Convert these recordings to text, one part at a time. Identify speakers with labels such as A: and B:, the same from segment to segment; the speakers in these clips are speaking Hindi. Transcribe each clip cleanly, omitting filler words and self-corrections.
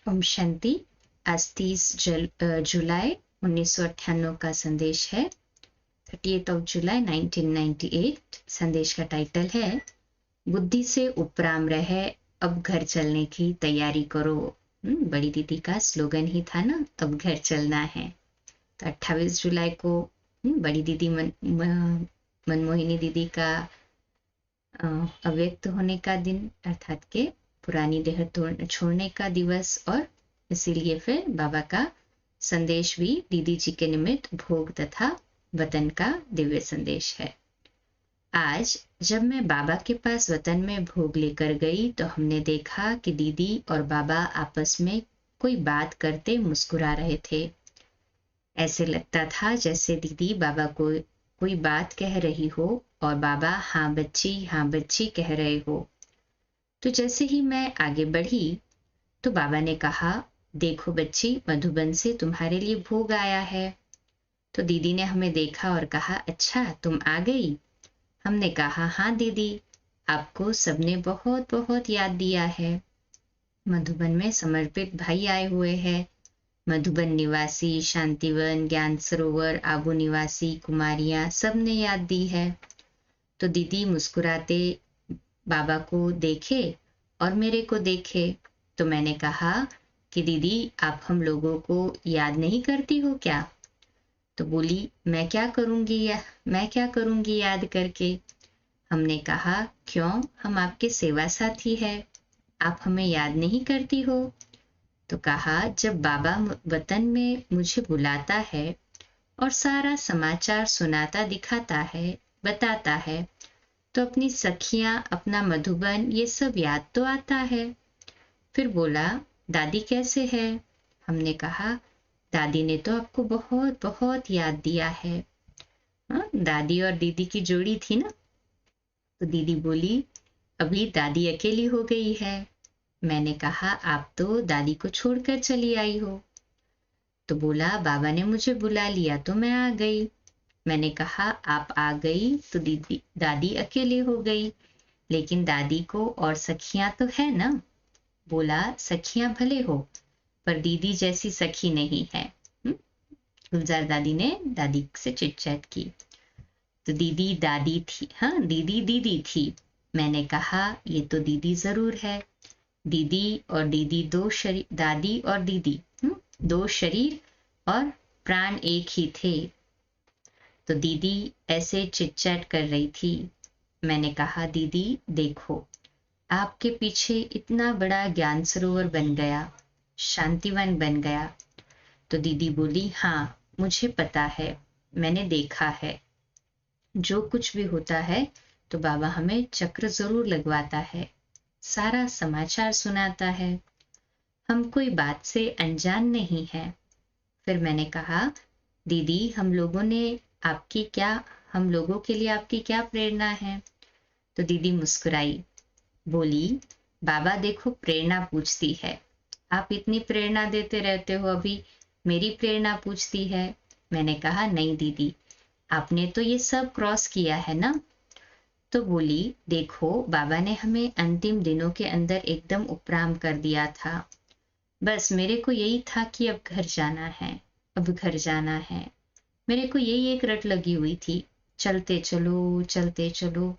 A: ओम शांति। आज 30 जुलाई 1998 का संदेश है। 30th of जुलाई 1998। संदेश का टाइटल है बुद्धि से उपराम रहे, अब घर चलने की तैयारी करो। बड़ी दीदी का स्लोगन ही था ना, अब घर चलना है। तो 28 जुलाई को बड़ी दीदी मनमोहिनी दीदी का अव्यक्त होने का दिन, अर्थात के पुरानी देह छोड़ने का दिवस, और इसीलिए फिर बाबा का संदेश भी दीदी जी के निमित्त भोग तथा वतन का दिव्य संदेश है। आज जब मैं बाबा के पास वतन में भोग लेकर गई तो हमने देखा कि दीदी और बाबा आपस में कोई बात करते मुस्कुरा रहे थे। ऐसे लगता था जैसे दीदी बाबा को कोई बात कह रही हो और बाबा हाँ बच्ची कह रहे हो। तो जैसे ही मैं आगे बढ़ी तो बाबा ने कहा, देखो बच्ची, मधुबन से तुम्हारे लिए भोग आया है। तो दीदी ने हमें देखा और कहा, अच्छा तुम आ गई। हमने कहा, हाँ दीदी, आपको सबने बहुत बहुत याद दिया है। मधुबन में समर्पित भाई आए हुए हैं। मधुबन निवासी, शांतिवन, ज्ञान सरोवर, आबू निवासी, कुमारियां, सबने याद दी है। तो दीदी मुस्कुराते बाबा को देखे और मेरे को देखे। तो मैंने कहा कि दीदी, आप हम लोगों को याद नहीं करती हो क्या? तो बोली, मैं क्या करूंगी याद करके। हमने कहा, क्यों, हम आपके सेवा साथी है, आप हमें याद नहीं करती हो? तो कहा, जब बाबा वतन में मुझे बुलाता है और सारा समाचार सुनाता दिखाता है, बताता है, तो अपनी सखियां, अपना मधुबन, ये सब याद तो आता है। फिर बोला, दादी कैसे है? हमने कहा, दादी ने तो आपको बहुत बहुत याद दिया है। दादी और दीदी की जोड़ी थी ना। तो दीदी बोली, अभी दादी अकेली हो गई है। मैंने कहा, आप तो दादी को छोड़कर चली आई हो। तो बोला, बाबा ने मुझे बुला लिया तो मैं आ गई। मैंने कहा, आप आ गई तो दीदी दादी अकेली हो गई, लेकिन दादी को और सखियां तो है ना। बोला, सखियां भले हो पर दीदी जैसी सखी नहीं है। गुलजार दादी ने दादी से चिटचैट की। तो दीदी दादी थी, हाँ दीदी दीदी थी। मैंने कहा, ये तो दीदी जरूर है। दीदी और दीदी दो शरीर, दादी और दीदी दो शरीर और प्राण एक ही थे। तो दीदी ऐसे चिटचैट कर रही थी। मैंने कहा, दीदी देखो, आपके पीछे इतना बड़ा ज्ञान सरोवर बन गया, शांतिवन बन गया। तो दीदी बोली, हाँ मुझे पता है, मैंने देखा है। जो कुछ भी होता है तो बाबा हमें चक्र जरूर लगवाता है, सारा समाचार सुनाता है, हम कोई बात से अनजान नहीं है। फिर मैंने कहा, दीदी हम लोगों के लिए आपकी क्या प्रेरणा है? तो दीदी मुस्कुराई, बोली, बाबा देखो प्रेरणा पूछती है, आप इतनी प्रेरणा देते रहते हो, अभी मेरी प्रेरणा पूछती है। मैंने कहा, नहीं दीदी, आपने तो ये सब क्रॉस किया है ना। तो बोली, देखो बाबा ने हमें अंतिम दिनों के अंदर एकदम उपराम कर दिया था। बस मेरे को यही था कि अब घर जाना है, अब घर जाना है। मेरे को यही एक रट लगी हुई थी, चलते चलो चलते चलो,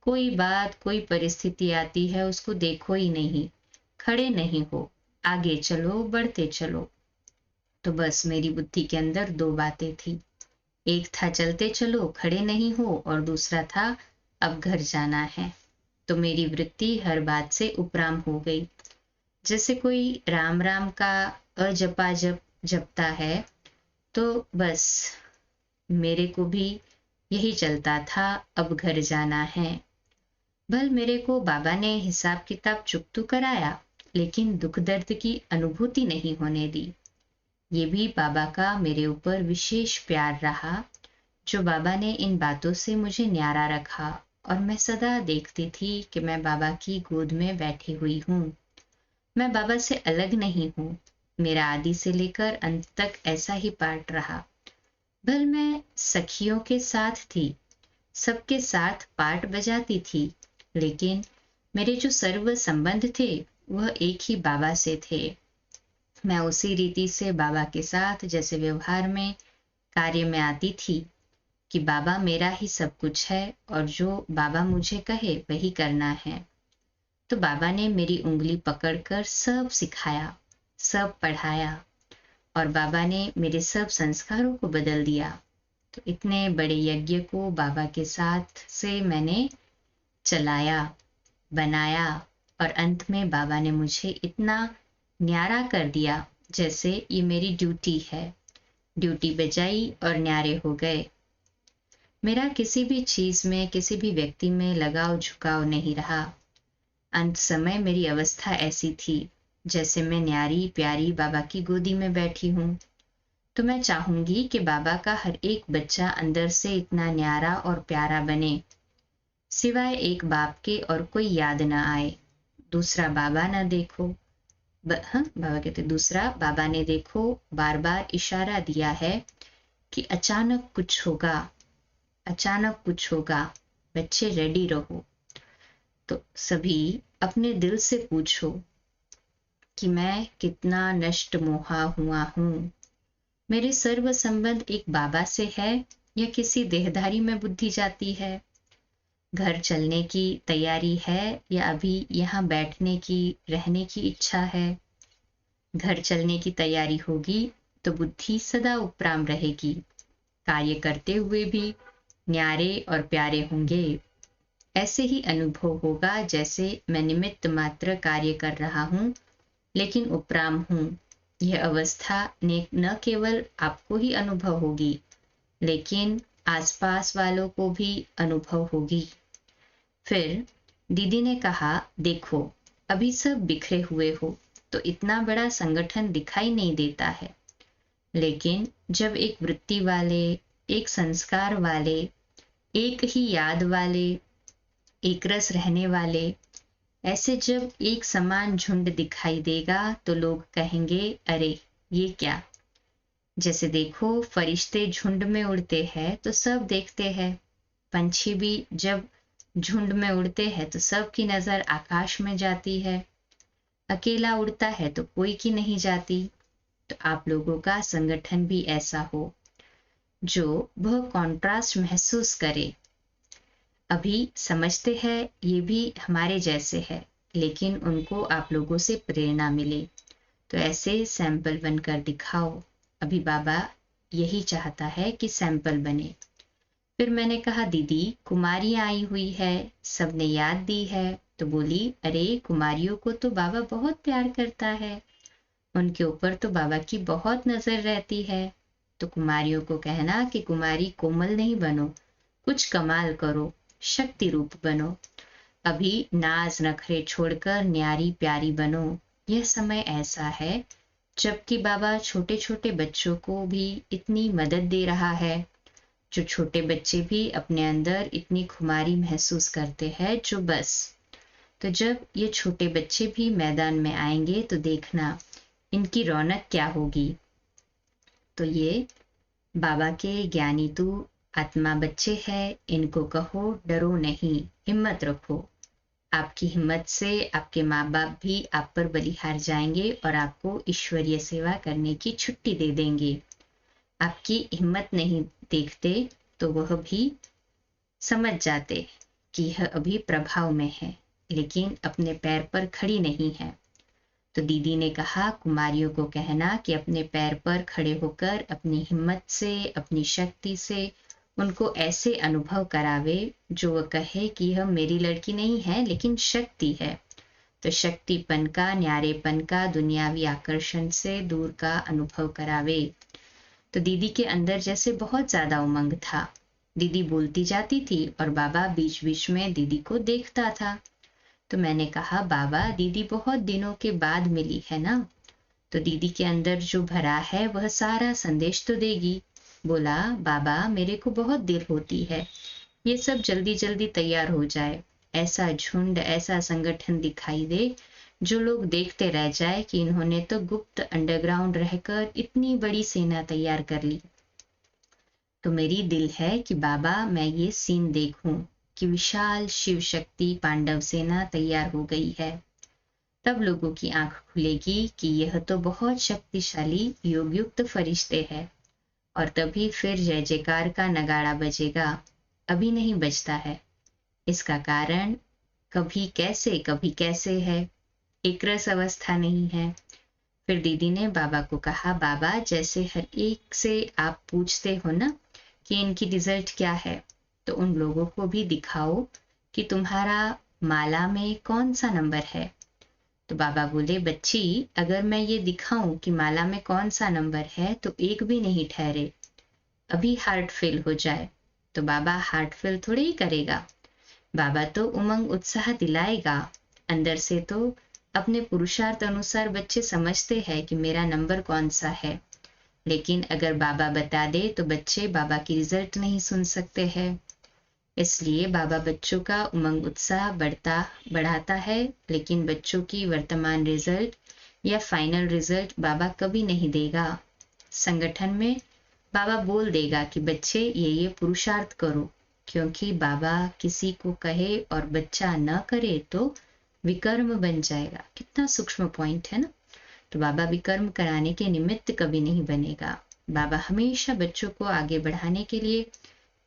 A: कोई बात कोई परिस्थिति आती है उसको देखो ही नहीं, खड़े नहीं हो, आगे चलो, बढ़ते चलो। तो बस मेरी बुद्धि के अंदर दो बातें थी, एक था चलते चलो खड़े नहीं हो, और दूसरा था अब घर जाना है। तो मेरी वृत्ति हर बात से उपराम हो गई। जैसे कोई राम राम का अजपा जपता है, तो बस मेरे को भी यही चलता था, अब घर जाना है। भल मेरे को बाबा ने हिसाब किताब चुकतू कराया, लेकिन दुख दर्द की अनुभूति नहीं होने दी। ये भी बाबा का मेरे ऊपर विशेष प्यार रहा, जो बाबा ने इन बातों से मुझे न्यारा रखा, और मैं सदा देखती थी कि मैं बाबा की गोद में बैठी हुई हूँ। मैं बाबा से अलग नहीं हूँ, मेरा आदि से लेकर अंत तक ऐसा ही पार्ट रहा। भल मैं सखियों के साथ थी, सबके साथ पार्ट बजाती थी, लेकिन मेरे जो सर्व संबंध थे वह एक ही बाबा से थे। मैं उसी रीति से बाबा के साथ जैसे व्यवहार में कार्य में आती थी कि बाबा मेरा ही सब कुछ है और जो बाबा मुझे कहे वही करना है। तो बाबा ने मेरी उंगली पकड़कर सब सिखाया, सब पढ़ाया और बाबा ने मेरे सब संस्कारों को बदल दिया। तो इतने बड़े यज्ञ को बाबा के साथ से मैंने चलाया, बनाया और अंत में बाबा ने मुझे इतना न्यारा कर दिया जैसे ये मेरी ड्यूटी है। ड्यूटी बजाई और न्यारे हो गए। मेरा किसी भी चीज में, किसी भी व्यक्ति में लगाव झुकाव नहीं रहा। अंत समय मेरी अवस्था ऐसी थी जैसे मैं न्यारी प्यारी बाबा की गोदी में बैठी हूँ। तो मैं चाहूंगी कि बाबा का हर एक बच्चा अंदर से इतना न्यारा और प्यारा बने, सिवाय एक बाप के और कोई याद ना आए। दूसरा बाबा ना देखो। हाँ, बाबा कहते दूसरा बाबा ने देखो बार बार इशारा दिया है कि अचानक कुछ होगा, अचानक कुछ होगा, बच्चे रेडी रहो। तो सभी अपने दिल से पूछो कि मैं कितना नष्ट मोहा हुआ हूँ। मेरे सर्व संबंध एक बाबा से है या किसी देहधारी में बुद्धि जाती है? घर चलने की तैयारी है या अभी यहाँ बैठने की, रहने की इच्छा है? घर चलने की तैयारी होगी तो बुद्धि सदा उपराम रहेगी, कार्य करते हुए भी न्यारे और प्यारे होंगे। ऐसे ही अनुभव होगा जैसे मैं निमित्त मात्र कार्य कर रहा हूँ लेकिन उपराम हूँ। यह अवस्था ने न केवल आपको ही अनुभव होगी लेकिन आसपास वालों को भी अनुभव होगी। फिर दीदी ने कहा, देखो अभी सब बिखरे हुए हो तो इतना बड़ा संगठन दिखाई नहीं देता है, लेकिन जब एक वृत्ति वाले, एक संस्कार वाले, एक ही याद वाले, एक रस रहने वाले, ऐसे जब एक समान झुंड दिखाई देगा तो लोग कहेंगे, अरे ये क्या। जैसे देखो फरिश्ते झुंड में उड़ते हैं तो सब देखते हैं, पंछी भी जब झुंड में उड़ते हैं तो सबकी नजर आकाश में जाती है, अकेला उड़ता है तो कोई की नहीं जाती। तो आप लोगों का संगठन भी ऐसा हो जो वह कॉन्ट्रास्ट महसूस करे। अभी समझते हैं ये भी हमारे जैसे है, लेकिन उनको आप लोगों से प्रेरणा मिले तो ऐसे सैंपल बनकर दिखाओ। अभी बाबा यही चाहता है कि सैंपल बने। फिर मैंने कहा, दीदी कुमारियां आई हुई है, सबने याद दी है। तो बोली, अरे कुमारियों को तो बाबा बहुत प्यार करता है, उनके ऊपर तो बाबा की बहुत नजर रहती है। तो कुमारियों को कहना कि कुमारी कोमल नहीं बनो, कुछ कमाल करो, शक्ति रूप बनो। अभी नाज नखरे छोड़कर न्यारी प्यारी बनो। यह समय ऐसा है जबकि बाबा छोटे छोटे बच्चों को भी इतनी मदद दे रहा है, जो छोटे बच्चे भी अपने अंदर इतनी खुमारी महसूस करते हैं जो बस। तो जब ये छोटे बच्चे भी मैदान में आएंगे तो देखना इनकी रौनक क्या होगी। तो ये बाबा के ज्ञानी तू आत्मा बच्चे हैं, इनको कहो डरो नहीं, हिम्मत रखो। आपकी हिम्मत से आपके माँ बाप भी आप पर बलिहार जाएंगे और आपको ईश्वरीय सेवा करने की छुट्टी दे देंगे। आपकी हिम्मत नहीं देखते तो वह भी समझ जाते कि यह अभी प्रभाव में है, लेकिन अपने पैर पर खड़ी नहीं है। तो दीदी ने कहा, कुमारियों को कहना कि अपने पैर पर खड़े होकर अपनी हिम्मत से, अपनी शक्ति से उनको ऐसे अनुभव करावे जो वह कहे कि यह मेरी लड़की नहीं है लेकिन शक्ति है। तो शक्तिपन का, न्यारेपन का, दुनियावी आकर्षण से दूर का अनुभव करावे। तो दीदी के अंदर जैसे बहुत ज्यादा उमंग था। दीदी बोलती जाती थी और बाबा बीच बीच में दीदी को देखता था। तो मैंने कहा, बाबा दीदी बहुत दिनों के बाद मिली है ना, तो दीदी के अंदर जो भरा है वह सारा संदेश तो देगी। बोला, बाबा मेरे को बहुत देर होती है, ये सब जल्दी जल्दी तैयार हो जाए, ऐसा झुंड, ऐसा संगठन दिखाई दे जो लोग देखते रह जाए कि इन्होंने तो गुप्त अंडरग्राउंड रहकर इतनी बड़ी सेना तैयार कर ली। तो मेरी दिल है कि बाबा मैं ये सीन देखूं कि विशाल शिव शक्ति पांडव सेना तैयार हो गई है। तब लोगों की आंख खुलेगी कि यह तो बहुत शक्तिशाली योगयुक्त फरिश्ते हैं, और तभी फिर जय जयकार का नगाड़ा बजेगा। अभी नहीं बजता है। इसका कारण कभी कैसे है, एक रस अवस्था नहीं है। फिर दीदी ने बाबा को कहा, बाबा जैसे हर एक से आप पूछते हो ना कि इनकी रिजल्ट क्या है, तो उन लोगों को भी दिखाओ कि तुम्हारा माला में कौन सा नंबर है। तो बाबा बोले, बच्ची अगर मैं ये दिखाऊं कि माला में कौन सा नंबर है तो एक भी नहीं ठहरे, अभी हार्ट फेल हो जाए तो बाबा हार्ट फेल थोड़े ही करेगा। बाबा तो उमंग उत्साह दिलाएगा। अंदर से तो अपने पुरुषार्थ अनुसार बच्चे समझते हैं कि मेरा नंबर कौन सा है, लेकिन अगर बाबा बता दे तो बच्चे बाबा की रिजल्ट नहीं सुन सकते हैं। इसलिए बाबा बच्चों का उमंग उत्साह बढ़ाता है, लेकिन बच्चों की वर्तमान रिजल्ट या फाइनल रिजल्ट बाबा कभी नहीं देगा। संगठन में बाबा बोल देगा कि बच्चे ये पुरुषार्थ करो, क्योंकि बाबा किसी को कहे और बच्चा न करे तो विकर्म बन जाएगा। कितना सूक्ष्म पॉइंट है ना। तो बाबा विकर्म कराने के निमित्त कभी नहीं बनेगा। बाबा हमेशा बच्चों को आगे बढ़ाने के लिए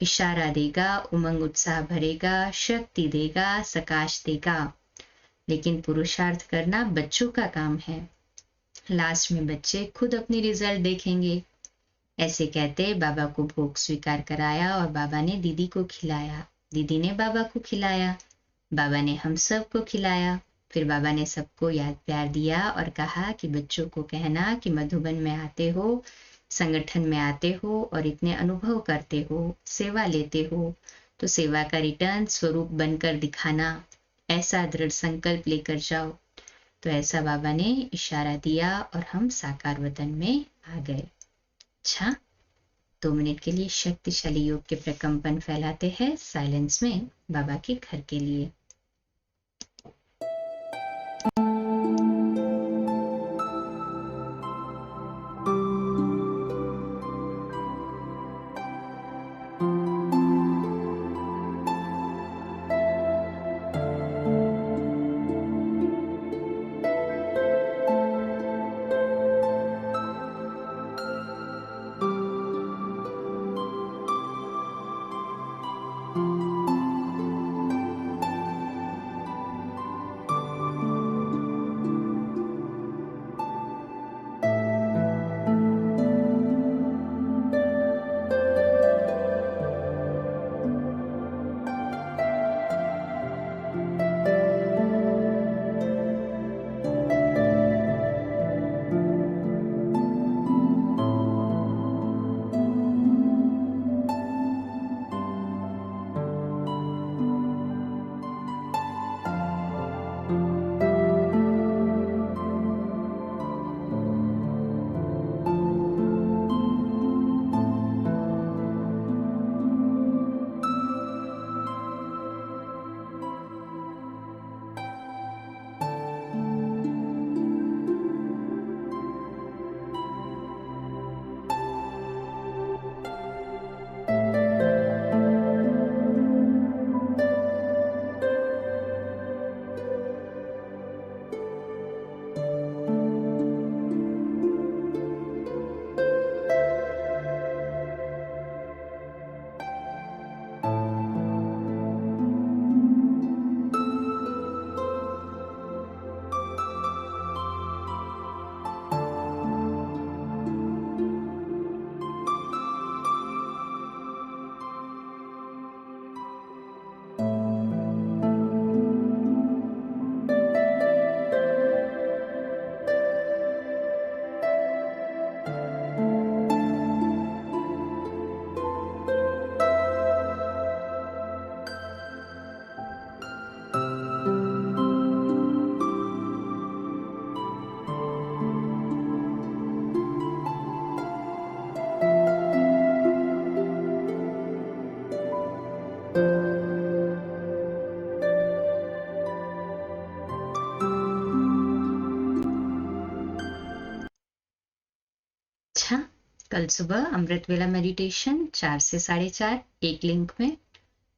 A: इशारा देगा, उमंग उत्साह भरेगा, शक्ति देगा, सकाश देगा, लेकिन पुरुषार्थ करना बच्चों का काम है। लास्ट में बच्चे खुद अपनी रिजल्ट देखेंगे। ऐसे कहते बाबा को भोग स्वीकार कराया और बाबा ने दीदी को खिलाया, दीदी ने बाबा को खिलाया, बाबा ने हम सब को खिलाया। फिर बाबा ने सबको याद प्यार दिया और कहा कि बच्चों को कहना कि मधुबन में आते हो, संगठन में आते हो और इतने अनुभव करते हो, सेवा लेते हो, तो सेवा का रिटर्न स्वरूप बनकर दिखाना, ऐसा दृढ़ संकल्प लेकर जाओ। तो ऐसा बाबा ने इशारा दिया और हम साकार वतन में आ गए। अच्छा, 2 मिनट के लिए शक्तिशाली योग के प्रकंपन फैलाते हैं साइलेंस में बाबा के घर के लिए। अच्छा, कल सुबह अमृत वेला मेडिटेशन 4 से 4:30 एक लिंक में,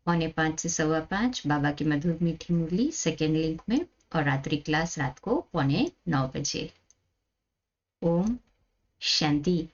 A: 4:45 से 5:15 बाबा की मधुर मीठी मुरली सेकेंड लिंक में, और रात्रि क्लास रात को 8:45 बजे। ओम शांति।